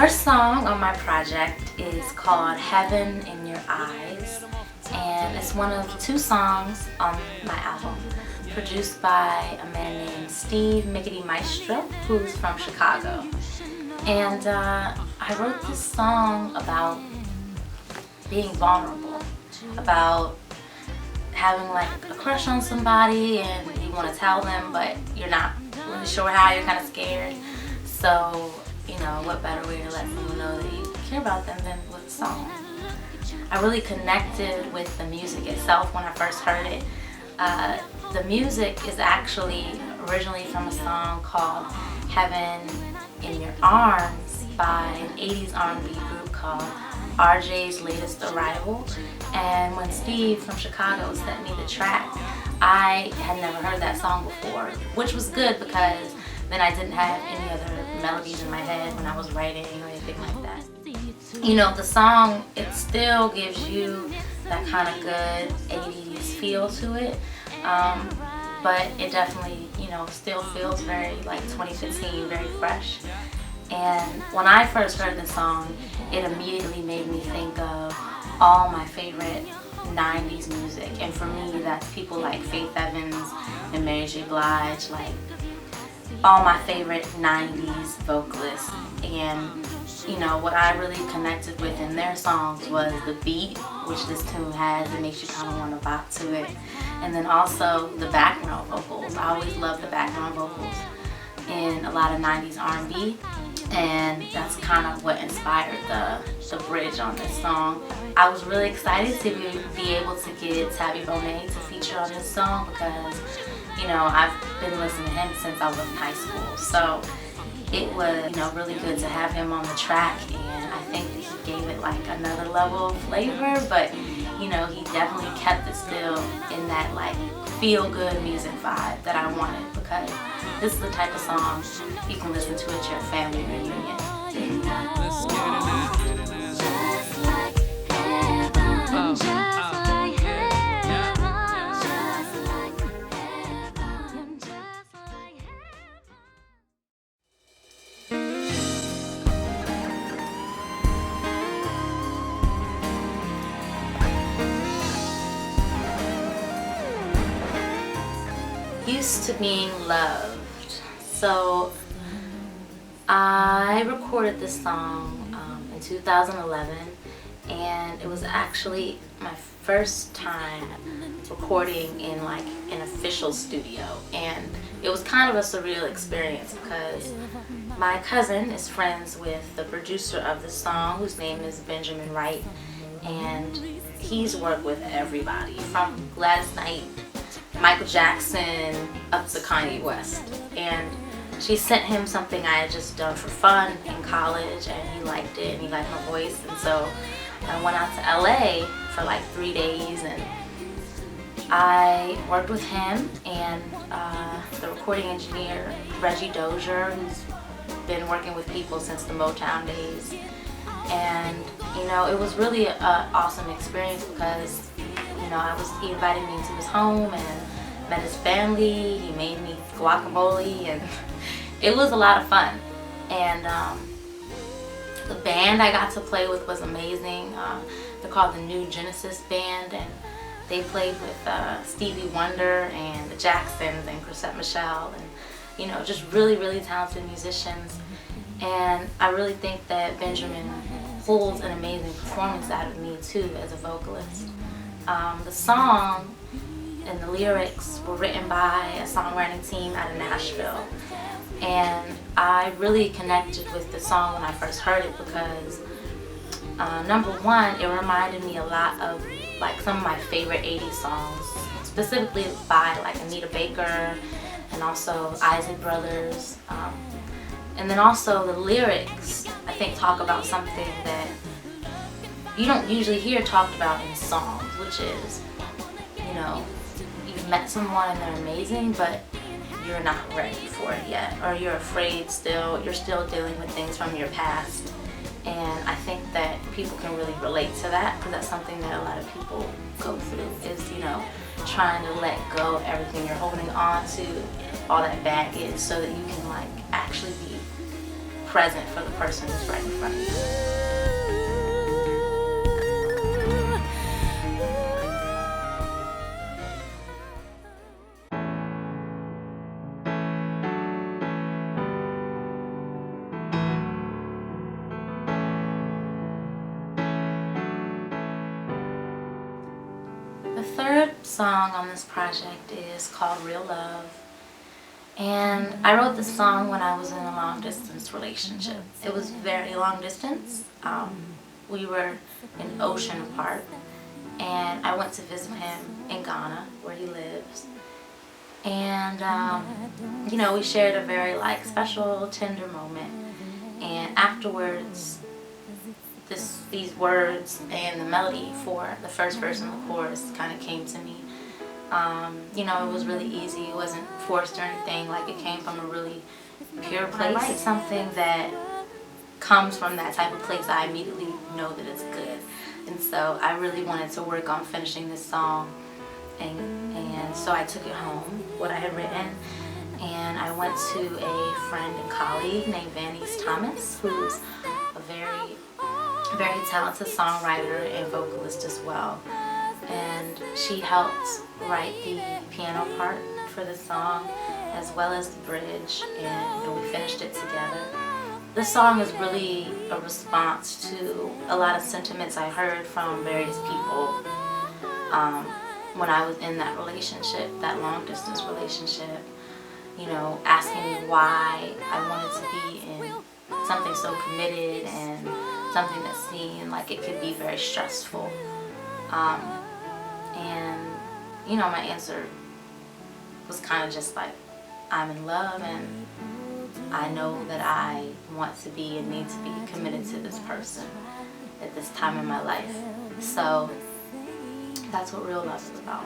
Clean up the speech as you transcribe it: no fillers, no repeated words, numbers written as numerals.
first song on my project is called Heaven in Your Eyes, and it's one of 2 songs on my album, produced by a man named Steve Mickety Maestro, who's from Chicago. And I wrote this song about being vulnerable, about having like a crush on somebody and you want to tell them, but you're not really sure how, you're kind of scared. So, you know, what better way to let someone know that you care about them than with a song. I really connected with the music itself when I first heard it. The music is actually originally from a song called Heaven in Your Arms by an 80s R&B group called RJ's Latest Arrival. And when Steve from Chicago sent me the track, I had never heard that song before, which was good because then I didn't have any other melodies in my head when I was writing or anything like that. You know, the song, it still gives you that kind of good 80s feel to it, but it definitely, you know, still feels very like 2015, very fresh. And when I first heard the song, it immediately made me think of all my favorite 90s music. And for me, that's people like Faith Evans and Mary J. Blige, like all my favorite 90s vocalists. And you know, what I really connected with in their songs was the beat, which this tune has. It makes you kind of want to bop to it. And then also the background vocals. I always love the background vocals in a lot of 90s R&B. And that's kind of what inspired the bridge on this song. I was really excited to be able to get Tabi Bonney to feature on this song because, you know, I've been listening to him since I was in high school. So it was, you know, really good to have him on the track, and I think that he gave it like another level of flavor, but you know, he definitely kept it still in that like feel-good music vibe that I wanted, because this is the type of song you can listen to at your family reunion. Let's get it now. Used to being loved. So I recorded this song in 2011, and it was actually my first time recording in like an official studio, and it was kind of a surreal experience because my cousin is friends with the producer of the song, whose name is Benjamin Wright, and he's worked with everybody from Gladys Knight, Michael Jackson, up to Kanye West. And she sent him something I had just done for fun in college, and he liked it and he liked my voice, and so I went out to LA for like 3 days and I worked with him and the recording engineer Reggie Dozier, who's been working with people since the Motown days. And you know, it was really an awesome experience because, you know, he invited me into his home and met his family. He made me guacamole, and it was a lot of fun. And the band I got to play with was amazing. They're called the New Genesis Band, and they played with Stevie Wonder and the Jacksons and Chrisette Michele, and you know, just really, really talented musicians. And I really think that Benjamin pulls an amazing performance out of me too as a vocalist. The song and the lyrics were written by a songwriting team out of Nashville, and I really connected with the song when I first heard it because number one, it reminded me a lot of like some of my favorite 80s songs, specifically by like Anita Baker and also Isaac Brothers. And then also the lyrics, I think, talk about something that you don't usually hear talked about in songs, which is, you know, you've met someone and they're amazing, but you're not ready for it yet, or you're afraid still, you're still dealing with things from your past. And I think that people can really relate to that, because that's something that a lot of people go through, is, you know, trying to let go of everything you're holding on to, all that baggage, so that you can like actually be present for the person who's right in front of you. The third song on this project is called Real Love. And I wrote this song when I was in a long distance relationship. It was very long distance. We were an ocean apart, and I went to visit him in Ghana where he lives. And you know, we shared a very special, tender moment. And afterwards, these words and the melody for the first verse and the chorus kind of came to me. You know, it was really easy. It wasn't forced or anything. Like, it came from a really pure place. It's something that comes from that type of place. I immediately know that it's good. And so I really wanted to work on finishing this song. And so I took it home, what I had written, and I went to a friend and colleague named Bonney Thomas, who's a very talented songwriter and vocalist as well. And she helped write the piano part for the song as well as the bridge, and we finished it together. This song is really a response to a lot of sentiments I heard from various people when I was in that relationship, that long distance relationship, you know, asking me why I wanted to be in something so committed and something that seemed like it could be very stressful. And, you know, my answer was kind of just like, I'm in love and I know that I want to be and need to be committed to this person at this time in my life. So that's what Real Love is about.